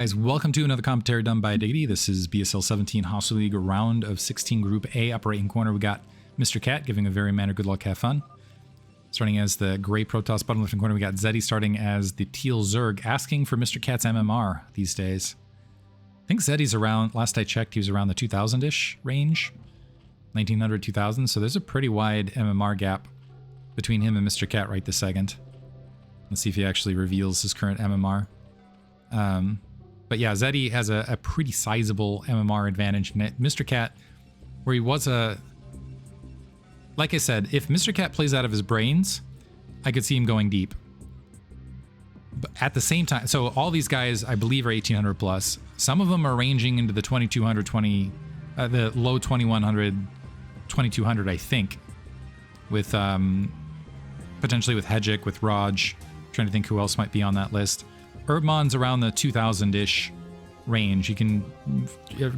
Guys, welcome to another commentary done by Diggity. This is BSL 17 Hasuleague round of 16 Group A. Upper right-hand corner, we got MrCat giving a very manner, good luck, have fun. Starting as the gray Protoss, bottom left-hand corner, we got Zety starting as the teal Zerg, asking for MrCat's MMR these days. I think Zety's around, last I checked, he was around the 2000-ish range. 1900, 2000, so there's a pretty wide MMR gap between him and MrCat right this second. Let's see if he actually reveals his current MMR. But yeah, Zety has a pretty sizable MMR advantage. And MrCat, where he was like I said, if MrCat plays out of his brains, I could see him going deep. But at the same time, so all these guys, I believe, are 1800 plus. Some of them are ranging into the 2200, the low 2100, 2200, I think. With potentially with Hedgick, with Raj. Trying to think who else might be on that list. Erdmon's around the 2000-ish range. You can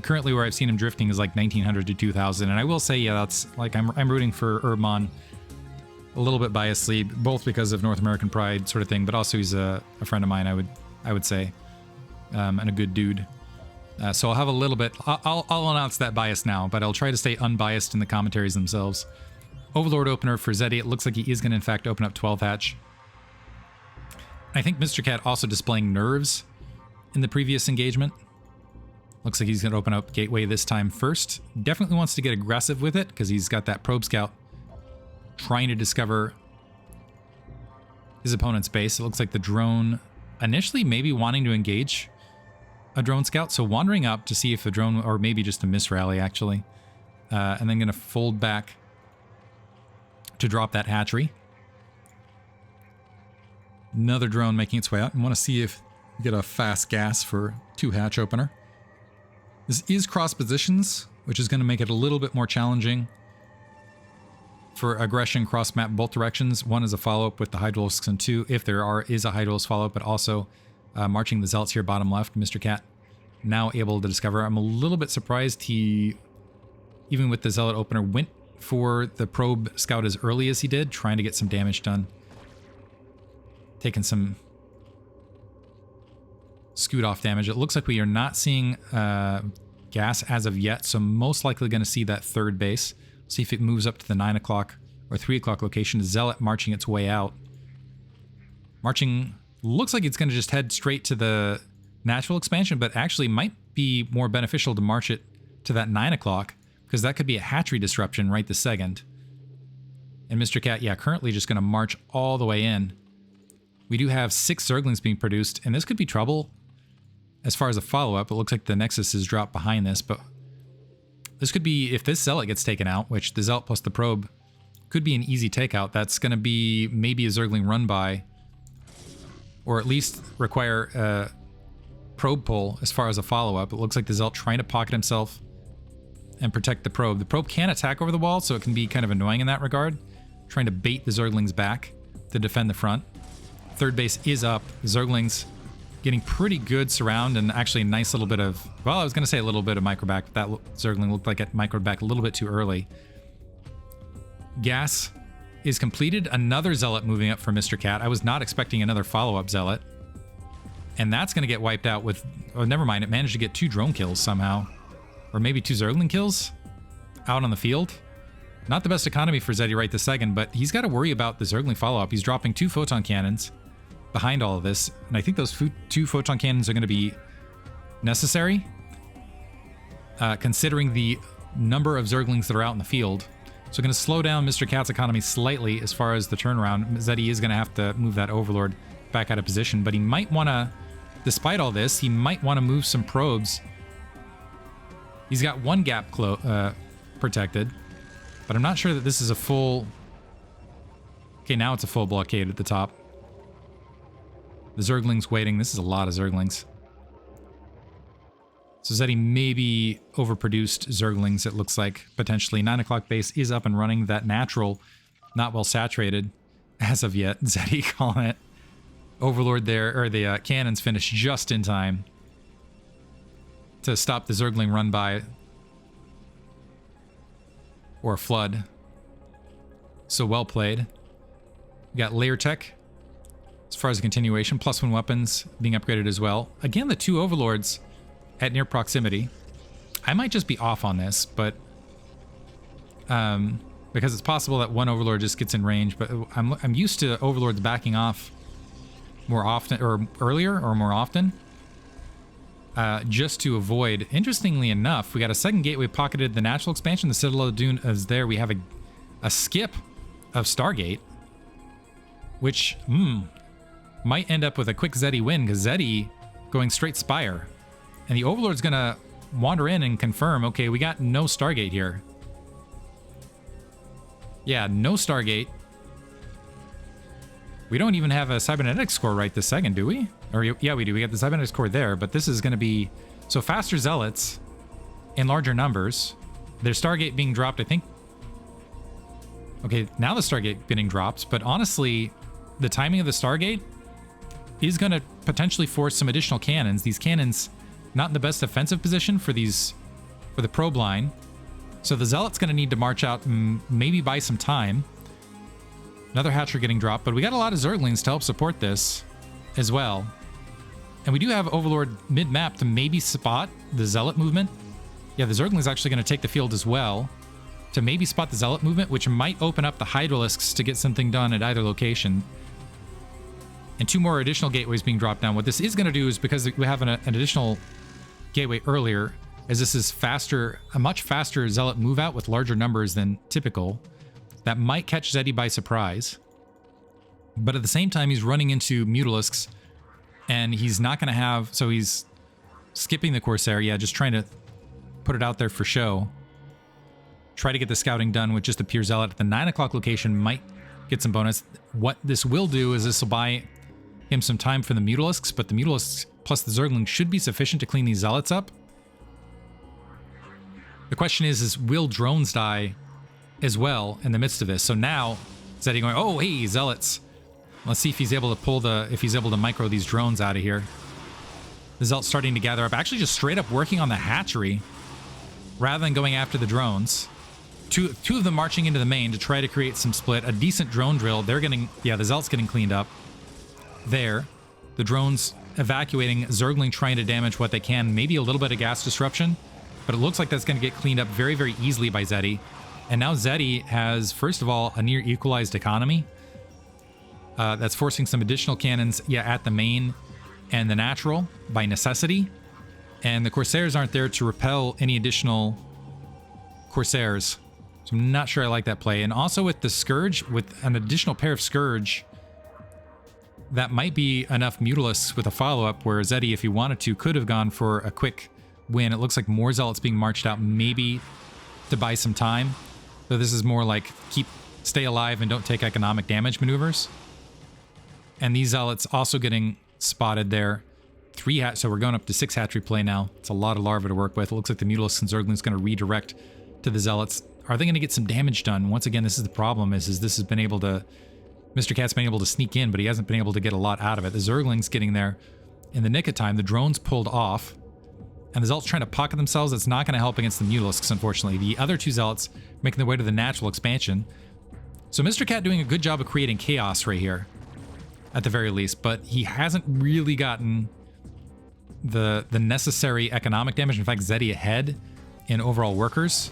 currently where I've seen him drifting is like 1900 to 2000, and I will say, yeah, that's like I'm rooting for Erdmon a little bit biasedly, both because of North American pride sort of thing, but also he's a friend of mine. I would say, and a good dude. So I'll have a little bit. I'll announce that bias now, but I'll try to stay unbiased in the commentaries themselves. Overlord opener for Zety. It looks like he is going to in fact open up 12 hatch. I think MrCat also displaying nerves in the previous engagement. Looks like he's going to open up Gateway this time first. Definitely wants to get aggressive with it because he's got that probe scout trying to discover his opponent's base. It looks like the drone initially maybe wanting to engage a drone scout. So wandering up to see if a drone, or maybe just a miss rally actually. And then going to fold back to drop that hatchery. Another drone making its way out. And want to see if we get a fast gas for 2 hatch opener. This is cross positions, which is going to make it a little bit more challenging for aggression cross map both directions. One is a follow-up with the Hydralisks, and 2, if there is a Hydralisk follow-up, but also marching the Zealots here bottom left. MrCat now able to discover. I'm a little bit surprised he, even with the Zealot opener, went for the probe scout as early as he did, trying to get some damage done. Taking some scoot off damage. It looks like we are not seeing gas as of yet, so most likely going to see that third base. See if it moves up to the 9 o'clock or 3 o'clock location. Zealot marching its way out. Marching, looks like it's going to just head straight to the natural expansion, but actually might be more beneficial to march it to that 9 o'clock, because that could be a hatchery disruption right this second. And MrCat, yeah, currently just going to march all the way in. We do have 6 Zerglings being produced, and this could be trouble as far as a follow-up. It looks like the Nexus is dropped behind this, but this could be, if this Zealot gets taken out, which the Zealot plus the probe could be an easy takeout. That's going to be maybe a Zergling run by, or at least require a probe pull as far as a follow-up. It looks like the Zealot trying to pocket himself and protect the probe. The probe can attack over the wall, so it can be kind of annoying in that regard, trying to bait the Zerglings back to defend the front. Third base is up. Zerglings getting pretty good surround, and actually a nice little bit of, well, I was going to say a little bit of microback, but that Zergling looked like it microback a little bit too early. Gas is completed. Another Zealot moving up for MrCat. I was not expecting another follow-up Zealot. And that's going to get wiped out with, oh, never mind. It managed to get 2 drone kills somehow. Or maybe 2 Zergling kills out on the field. Not the best economy for Zety right this second, but he's got to worry about the Zergling follow-up. He's dropping 2 photon cannons behind all of this, and I think those 2 photon cannons are going to be necessary, considering the number of Zerglings that are out in the field. So going to slow down MrCat's economy slightly as far as the turnaround. Zety is going to have to move that Overlord back out of position, but he might want to, despite all this, he might want to move some probes. He's got 1 gap protected, but I'm not sure that this is a full... Okay, now it's a full blockade at the top. The Zerglings waiting. This is a lot of Zerglings. So Zety maybe overproduced Zerglings, it looks like, potentially. 9 o'clock base is up and running. That natural, not well saturated as of yet. Zety calling it. Overlord there, or the cannons finished just in time to stop the Zergling run by or flood. So well played. We got layer tech as far as a continuation. +1 weapons being upgraded as well. Again, the 2 overlords at near proximity. I might just be off on this, but because it's possible that one overlord just gets in range, but I'm used to overlords backing off more often, or earlier, or more often, just to avoid. Interestingly enough, we got a second gateway pocketed. The natural expansion, the Citadel of Dune is there. We have a skip of Stargate, which might end up with a quick Zety win, because Zety going straight Spire, and the overlord's gonna wander in and confirm, okay, we got no Stargate here. Yeah, no Stargate. We don't even have a cybernetics core right this second, do we? Or yeah, we do. We got the cybernetics core there, but this is going to be so faster zealots in larger numbers. There's Stargate being dropped, I think. Okay, now the Stargate getting dropped, but honestly, the timing of the Stargate is going to potentially force some additional cannons. These cannons not in the best defensive position for the probe line. So the Zealot's going to need to march out and maybe buy some time. Another Hatcher getting dropped, but we got a lot of Zerglings to help support this as well. And we do have Overlord mid-map to maybe spot the Zealot movement. Yeah, the Zergling's actually going to take the field as well to maybe spot the Zealot movement, which might open up the Hydralisks to get something done at either location. And 2 more additional gateways being dropped down. What this is going to do is, because we have an additional gateway earlier, as this is faster, a much faster Zealot move out with larger numbers than typical, that might catch Zety by surprise. But at the same time, he's running into Mutalisks, and he's not going to have, so he's skipping the Corsair. Yeah, just trying to put it out there for show. Try to get the scouting done with just a pure Zealot at the 9 o'clock location, might get some bonus. What this will do is this will buy him some time for the Mutalisks, but the Mutalisks plus the Zergling should be sufficient to clean these Zealots up. The question is will drones die as well in the midst of this? So now Zety going, oh, hey, Zealots. Let's see if he's able to micro these drones out of here. The Zealot's starting to gather up, actually just straight up working on the hatchery rather than going after the drones. Two of them marching into the main to try to create some split. A decent drone drill. They're getting, yeah, the Zealot's getting cleaned up. There. The drones evacuating, Zergling trying to damage what they can. Maybe a little bit of gas disruption. But it looks like that's going to get cleaned up very, very easily by Zety. And now Zety has, first of all, a near equalized economy. That's forcing some additional cannons, yeah, at the main and the natural by necessity. And the Corsairs aren't there to repel any additional Corsairs. So I'm not sure I like that play. And also with the Scourge, with an additional pair of Scourge, that might be enough Mutalisks with a follow-up where Zety, if he wanted to, could have gone for a quick win. It looks like more Zealots being marched out, maybe to buy some time. So this is more like stay alive and don't take economic damage maneuvers. And these Zealots also getting spotted there. 3 hatch, so we're going up to 6 hatchery play now. It's a lot of larvae to work with. It looks like the Mutalisks and Zergling's going to redirect to the Zealots. Are they going to get some damage done? Once again, this is the problem, is this has been able to... MrCat's been able to sneak in, but he hasn't been able to get a lot out of it. The Zergling's getting there in the nick of time. The drone's pulled off. And the Zealots trying to pocket themselves. That's not going to help against the Mutalisks, unfortunately. The other 2 Zealots making their way to the natural expansion. So MrCat doing a good job of creating chaos right here, at the very least. But he hasn't really gotten the necessary economic damage. In fact, Zety ahead in overall workers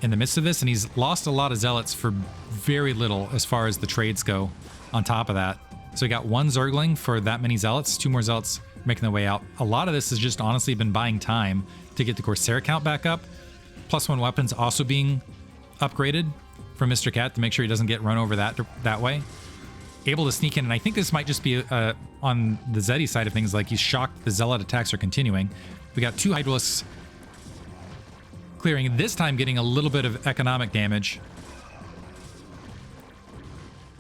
in the midst of this. And he's lost a lot of Zealots for very little as far as the trades go on top of that. So he got 1 Zergling for that many Zealots. 2 more Zealots making their way out. A lot of this has just honestly been buying time to get the Corsair count back up. +1 weapons also being upgraded from MrCat to make sure he doesn't get run over that way. Able to sneak in, and I think this might just be on the Zety side of things, like he's shocked the Zealot attacks are continuing. We got 2 Hydralisks clearing, this time getting a little bit of economic damage.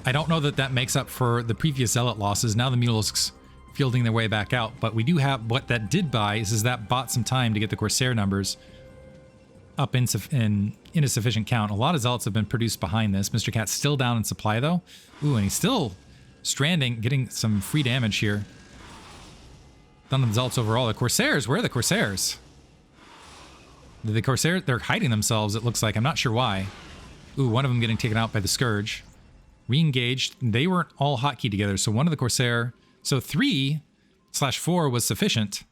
I don't know that makes up for the previous Zealot losses. Now the Mutalisks fielding their way back out, but we do have, what that did buy is that bought some time to get the Corsair numbers up in a sufficient count. A lot of Zealots have been produced behind this. MrCat's still down in supply though. Ooh, and he's still stranding, getting some free damage here. Done to the Zealots overall. The Corsairs, where are the Corsairs? The Corsairs, they're hiding themselves, it looks like. I'm not sure why. Ooh, one of them getting taken out by the Scourge. re-engaged. They weren't all hotkeyed together, so one of the Corsair... So 3/4 was sufficient.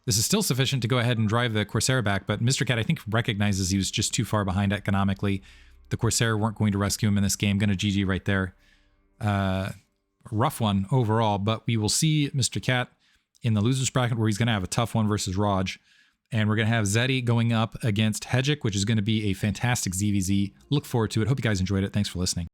This is still sufficient to go ahead and drive the Corsair back, but MrCat, I think, recognizes he was just too far behind economically. The Corsair weren't going to rescue him in this game. Going to GG right there. Rough one overall, but we will see MrCat in the loser's bracket where he's going to have a tough one versus Raj. And we're going to have Zety going up against Hedgick, which is going to be a fantastic ZVZ. Look forward to it. Hope you guys enjoyed it. Thanks for listening.